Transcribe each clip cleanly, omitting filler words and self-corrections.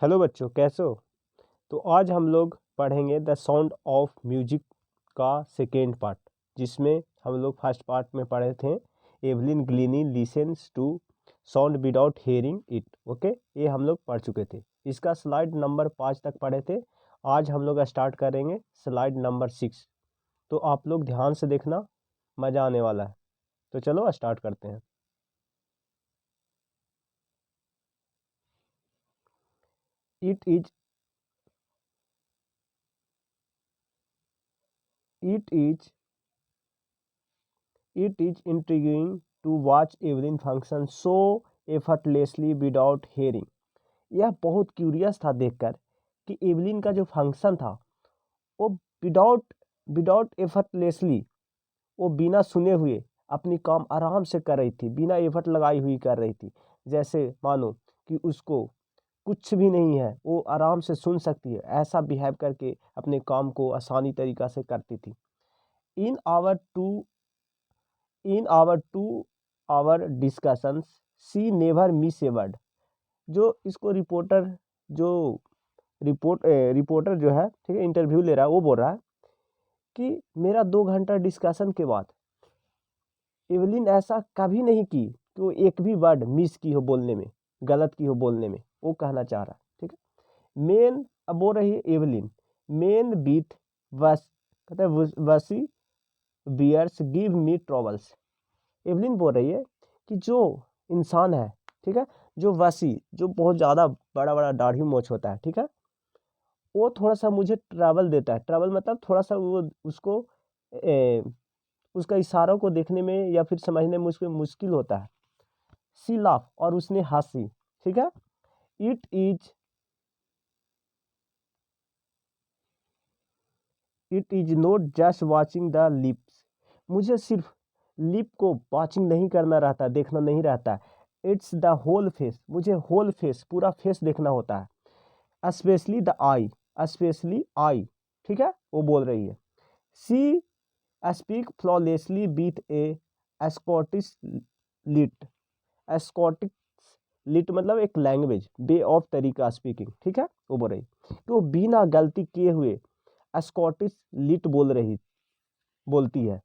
Hello बच्चों, कैसे हो? तो आज हम लोग पढ़ेंगे द साउंड ऑफ म्यूजिक का सेकेंड पार्ट, जिसमें हम लोग फर्स्ट पार्ट में पढ़े थे Evelyn Glennie listens to sound without hearing it. Okay, ये हम लोग पढ़ चुके थे। इसका स्लाइड नंबर 5 तक पढ़े थे। आज हम लोग स्टार्ट करेंगे स्लाइड नंबर 6। तो आप लोग ध्यान से देखना, मज़ा आने वाला है। तो चलो स्टार्ट करते हैं। It is it is It is intriguing to watch Evelyn function so effortlessly without hearing। यह बहुत क्यूरियस था देखकर कि एवलिन का जो फंक्शन था वो विदाउट विदाउट एफर्टलेसली, वो बिना सुने हुए अपनी काम आराम से कर रही थी, बिना एफर्ट लगाई हुई कर रही थी। जैसे मानो कि उसको कुछ भी नहीं है, वो आराम से सुन सकती है, ऐसा बिहेव करके अपने काम को आसानी तरीक़ा से करती थी। In our two in our two hour discussions she never miss a word. जो इसको रिपोर्टर जो है, ठीक है, इंटरव्यू ले रहा है, वो बोल रहा है कि मेरा 2 घंटा डिस्कशन के बाद एवलिन ऐसा कभी नहीं की कि वो एक भी वर्ड मिस की हो बोलने में, गलत की हो बोलने में, वो कहना चाह रहा है। ठीक है, मेन अब बोल रही है एवलिन, मेन बीथ वस कहते हैं वसी bears give me troubles. Evelyn बोल रही है कि जो इंसान है, ठीक है, जो वसी, जो बहुत ज़्यादा बड़ा बड़ा दाढ़ी मोछ होता है, ठीक है, वो थोड़ा सा मुझे ट्रबल देता है। ट्रबल मतलब थोड़ा सा वो उसको उसका इशारों को देखने में या फिर समझने में उसको मुश्किल होता है। सी लाफ, और उसने हंसी। ठीक है, it is not just watching the lips. मुझे सिर्फ लिप को वॉचिंग नहीं करना रहता, देखना नहीं रहता। इट्स द होल फेस, मुझे होल फेस, पूरा फेस देखना होता है। Specially the eye, specially eye. ठीक है, वो बोल रही है। She speak flawlessly with a Scottish lilt. Scottish lilt मतलब एक लैंग्वेज, वे ऑफ तरीका स्पीकिंग। ठीक है, वो बोल रही कि वो बिना गलती किए हुए स्कॉटिश लिट बोलती है।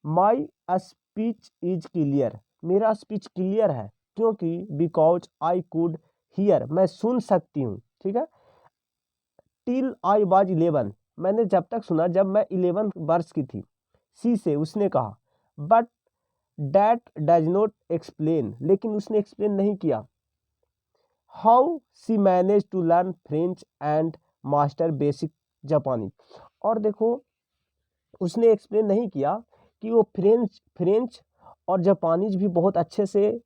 माई स्पीच इज क्लियर, मेरा स्पीच क्लियर है, क्योंकि बिकॉज आई कुड हियर, मैं सुन सकती हूँ। ठीक है, टिल आई वाज 11, मैंने जब तक सुना जब मैं 11 वर्ष की थी। सी से, उसने कहा, but that does not explain, लेकिन उसने एक्सप्लेन नहीं किया। How she manage to learn French and master basic Japanese. और देखो, उसने एक्सप्लेन नहीं किया कि वो फ्रेंच और जापानीज भी बहुत अच्छे से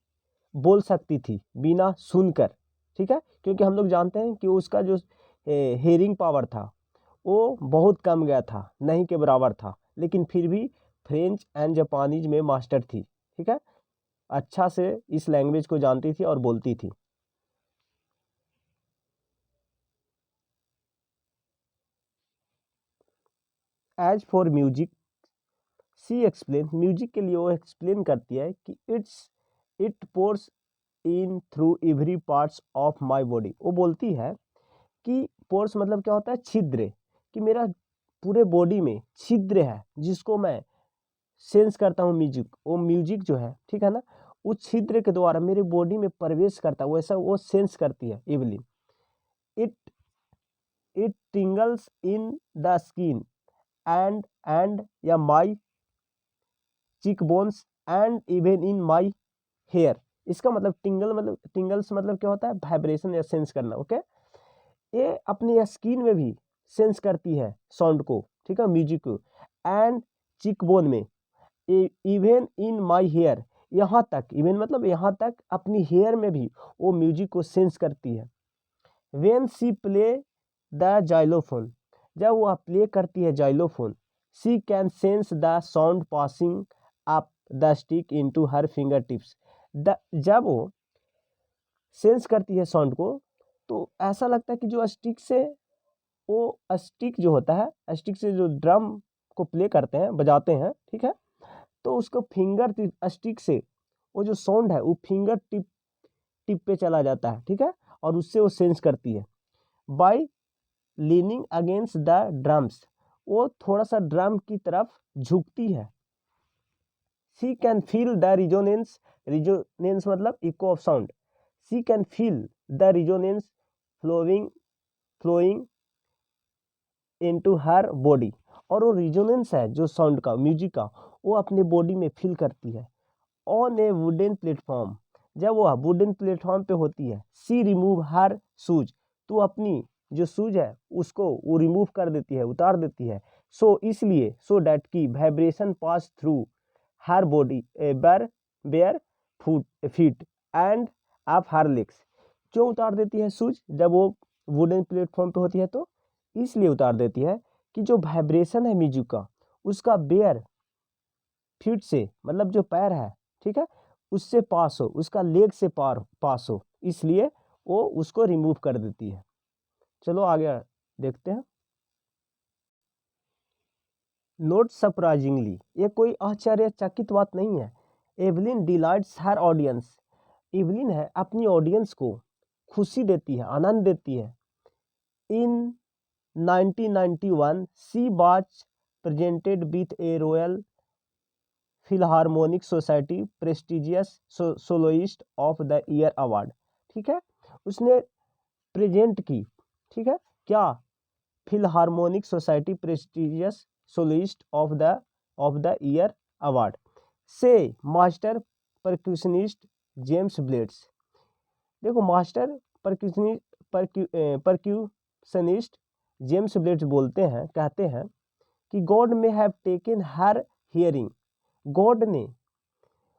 बोल सकती थी बिना सुनकर। ठीक है, क्योंकि हम लोग जानते हैं कि उसका जो हेयरिंग पावर था वो बहुत कम गया था, नहीं के बराबर था, लेकिन फिर भी फ्रेंच एंड जापानीज में मास्टर थी। ठीक है, अच्छा से इस लैंग्वेज को जानती थी और बोलती थी। As for music she explain, music के लिए वो एक्सप्लेन करती है कि it pours in through every parts of my body. वो बोलती है कि पोर्स मतलब क्या होता है, छिद्र, कि मेरा पूरे बॉडी में छिद्र है जिसको मैं सेंस करता हूँ म्यूजिक। वो म्यूजिक जो है, ठीक है ना, उस छिद्र के द्वारा मेरे बॉडी में प्रवेश करता है, वैसा वो सेंस करती है Evelyn. It it tingles in the skin and या my cheek bones and even in my hair. इसका मतलब टिंगल्स मतलब क्या होता है, वाइब्रेशन या सेंस करना। ओके, ये अपनी स्किन में भी सेंस करती है साउंड को, ठीक है, म्यूजिक को। एंड चिक बोन में, इवन इन माई हेयर, यहाँ तक, इवन मतलब यहाँ तक अपनी हेयर में भी वो म्यूजिक को सेंस करती है। When she play the xylophone, जब वह प्ले करती है xylophone, she can sense the sound passing up the stick into her finger tips. जब वो सेंस करती है साउंड को, तो ऐसा लगता है कि जो स्टिक से, वो स्टिक जो होता है, स्टिक से जो ड्रम को प्ले करते हैं, बजाते हैं, ठीक है, तो उसको फिंगर टिप स्टिक से वो जो साउंड है वो फिंगर टिप पे चला जाता है। ठीक है, और उससे वो सेंस करती है। By leaning against the drums, वो थोड़ा सा ड्रम की तरफ झुकती है। She can feel the resonance, resonance मतलब echo of sound, she can feel the resonance flowing into her body, और वो रिजोनेंस है जो साउंड का, म्यूजिक का, वो अपने बॉडी में फील करती है। ऑन ए वुडन प्लेटफॉर्म, जब वह वुडन प्लेटफॉर्म पे होती है। सी रिमूव हर शूज, तो अपनी जो शूज है उसको वो रिमूव कर देती है, उतार देती है। सो इसलिए, सो डैट की vibration pass through her body bare feet and up her legs. क्यों उतार देती है शूज जब वो वुडन प्लेटफॉर्म पे होती है? तो इसलिए उतार देती है कि जो वाइब्रेशन है म्यूजिक का, उसका बेयर फीट से, मतलब जो पैर है, ठीक है, उससे पास हो, उसका लेग से पास हो, इसलिए वो उसको रिमूव कर देती है। चलो आगे देखते हैं। नोट सरप्राइजिंगली, ये कोई आश्चर्यचकित बात नहीं है। एवलिन डिलाइट्स हर ऑडियंस, एवलिन है अपनी ऑडियंस को खुशी देती है, आनंद देती है। इन 1991 she was presented with A royal Philharmonic society prestigious soloist of the year award, ठीक है, उसने प्रेजेंट की, ठीक है, क्या? Philharmonic society prestigious soloist of the year award से मास्टर परक्यूशनिस्ट जेम्स ब्लेड्स। देखो, मास्टर परक्यूशनिस्ट जेम्स ब्लेड्स बोलते हैं, कहते हैं कि गॉड में have taken her hearing, God ने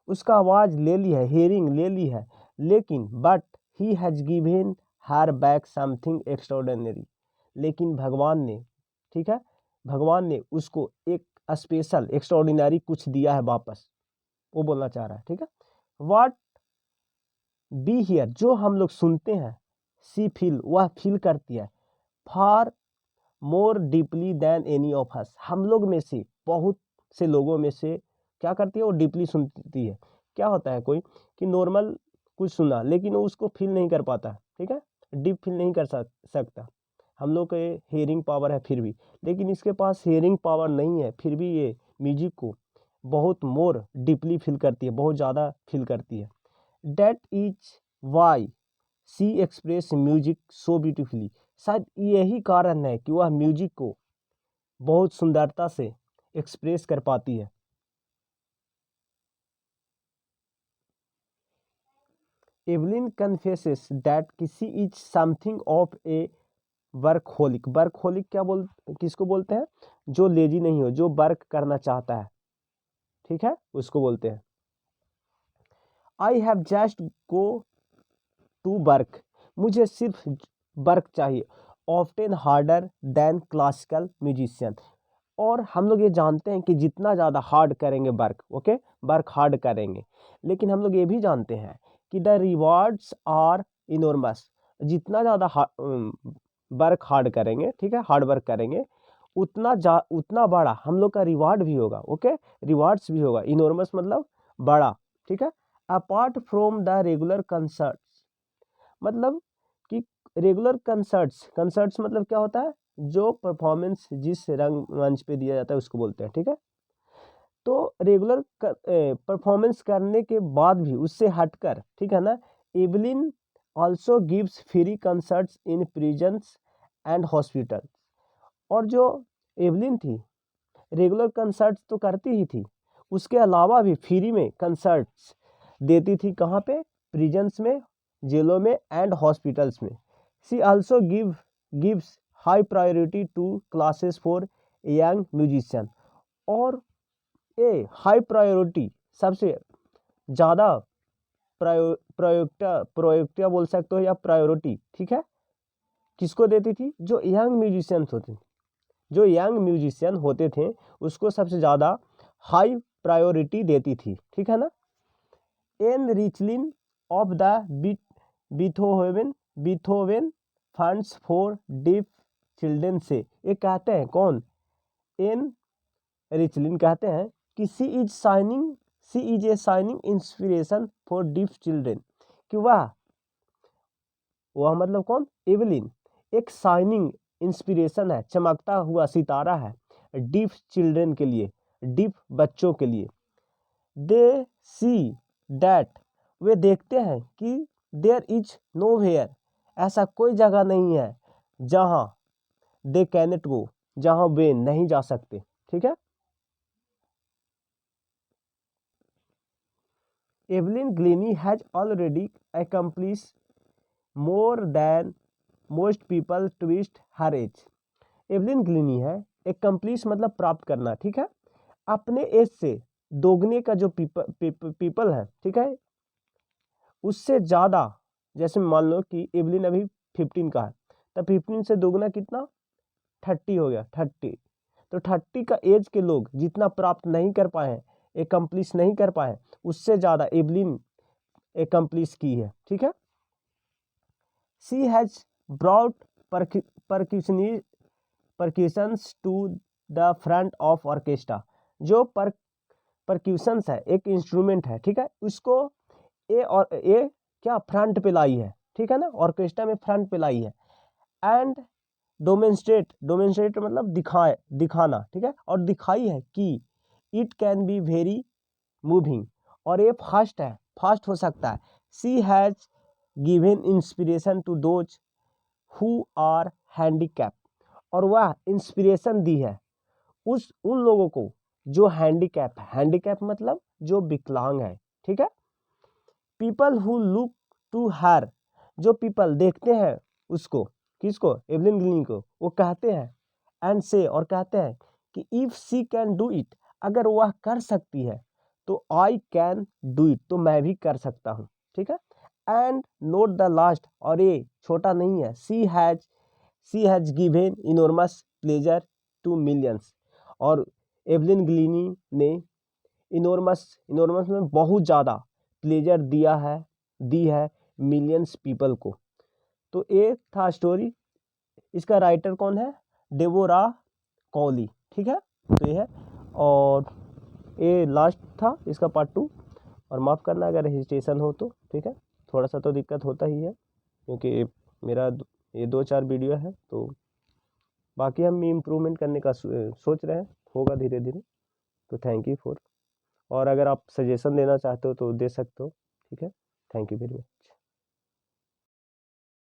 उसका आवाज़ ले ली है, हियरिंग ले ली है, लेकिन but he has given her back something extraordinary, लेकिन भगवान ने, ठीक है, भगवान ने उसको एक स्पेशल एक्स्ट्राऑर्डिनरी कुछ दिया है वापस, वो बोलना चाह रहा है, ठीक है। व्हाट बी हियर, जो हम लोग सुनते हैं, सी फील, वह फील करती है, far more deeply than any of us, हम लोग में से, बहुत से लोगों में से क्या करती है, वो डीपली सुनती है। क्या होता है, कोई कि नॉर्मल कुछ सुना लेकिन वो उसको फील नहीं कर पाता, ठीक है, डीप फील नहीं कर सकता। हम लोग के हियरिंग पावर है फिर भी, लेकिन इसके पास हियरिंग पावर नहीं है, फिर भी ये म्यूजिक को बहुत मोर डीपली फील करती है, बहुत ज़्यादा फील करती है। That is why she express music so beautifully, शायद यही कारण है कि वह म्यूजिक को बहुत सुंदरता से एक्सप्रेस कर पाती है। एवलिन कन्फेसेस दैट किसी is something of A workaholic, workaholic किसको बोलते हैं? जो लेजी नहीं हो, जो वर्क करना चाहता है, ठीक है, उसको बोलते हैं। I have just go to work, मुझे सिर्फ वर्क चाहिए, often harder than classical musician, और हम लोग ये जानते हैं कि जितना ज़्यादा हार्ड करेंगे वर्क, ओके, वर्क हार्ड करेंगे, लेकिन हम लोग ये भी जानते हैं कि द रिवार्ड्स आर इनॉर्मस, जितना ज़्यादा वर्क हार्ड करेंगे, ठीक है, हार्ड वर्क करेंगे, उतना बड़ा हम लोग का रिवार्ड भी होगा, ओके, रिवार्ड्स भी होगा। इनॉर्मस मतलब बड़ा, ठीक है। Apart from the regular concerts, मतलब कि रेगुलर कंसर्ट्स मतलब क्या होता है? जो परफॉर्मेंस जिस रंग मंच पे दिया जाता है उसको बोलते हैं, ठीक है। तो रेगुलर परफॉर्मेंस करने के बाद भी, उससे हटकर, ठीक है ना, Evelyn also gives free concerts in prisons and hospital, और जो एवलिन थी, रेगुलर कंसर्ट्स तो करती ही थी, उसके अलावा भी फ्री में कंसर्ट्स देती थी। कहाँ पे? प्रिजन्स में, जेलों में एंड हॉस्पिटल्स में। She also gives high priority to classes for young musician, और ये हाई प्रायोरिटी, सबसे ज़्यादा प्रायोरिटी बोल सकते हो या प्रायोरिटी, ठीक है, किसको देती थी? जो यंग म्यूजिशियंस होते थे, जो यंग म्यूजिशियन होते थे उसको सबसे ज़्यादा हाई प्रायोरिटी देती थी, ठीक है ना। एन रिचलिन of the Beethoven funds for deaf children से, ये कहते हैं कौन? एन रिचलिन कहते हैं कि she is a shining inspiration for deaf children, कि वह मतलब कौन? एवलिन एक शाइनिंग इंस्पिरेशन है, चमकता हुआ सितारा है डीफ चिल्ड्रन के लिए, डीफ बच्चों के लिए। दे सी डैट, वे देखते हैं कि देयर इज नो वेयर, ऐसा कोई जगह नहीं है जहाँ दे कैनट गो, जहाँ वे नहीं जा सकते। ठीक है। Evelyn Glennie has already accomplished more than most people twice her age। Evelyn Glennie है, एक्म्प्लिश मतलब प्राप्त करना, ठीक है, अपने एज से दोगुने का जो पीपल है, ठीक है, उससे ज़्यादा। जैसे मान लो कि एवलिन अभी 15 का है, तो 15 से दोगुना कितना, 30 हो गया, 30। तो 30 का एज के लोग जितना प्राप्त नहीं कर पाए हैं, एक्म्प्लिश नहीं कर पाए, उससे ज़्यादा एवलिन एक्म्प्लिश की है। ठीक है। She has brought percussions to the front of orchestra. जो परक्यूशंस है, एक इंस्ट्रूमेंट है, ठीक है, उसको ए क्या फ्रंट पे लाई है, ठीक है ना, ऑर्केस्ट्रा में फ्रंट पे लाई है। एंड डोमेंस्ट्रेट मतलब दिखाना, ठीक है, और दिखाई है कि it can be very moving, और ये फास्ट है, फास्ट हो सकता है। She has given inspiration to those who are handicap, और वह इंस्पिरेशन दी है उन लोगों को जो हैंडीकैप है, हैंडीकैप मतलब जो विकलांग है। ठीक है। People who look to her, जो पीपल देखते हैं उसको, किसको, एवलिन ग्लीनी को, वो कहते हैं एंड से, और कहते हैं कि if she can do it, अगर वह कर सकती है तो आई कैन डू इट, तो मैं भी कर सकता हूँ। ठीक है। एंड नोट द लास्ट, और ये छोटा नहीं है, she has given enormous pleasure to millions, और एवलिन ग्लीनी ने इनॉर्मस में बहुत ज़्यादा प्लेजर दी है मिलियंस पीपल को। तो ये था स्टोरी। इसका राइटर कौन है, डेबोरा कॉली। ठीक है। तो ये है, और ये लास्ट था इसका पार्ट 2। और माफ़ करना अगर हेजिटेशन हो तो, ठीक है, थोड़ा सा तो दिक्कत होता ही है, क्योंकि मेरा ये 2-4 वीडियो है, तो बाकी हम इम्प्रूवमेंट करने का सोच रहे हैं, होगा धीरे धीरे। तो थैंक यू फॉर, और अगर आप सजेशन देना चाहते हो तो दे सकते हो। ठीक है। Thank you very much.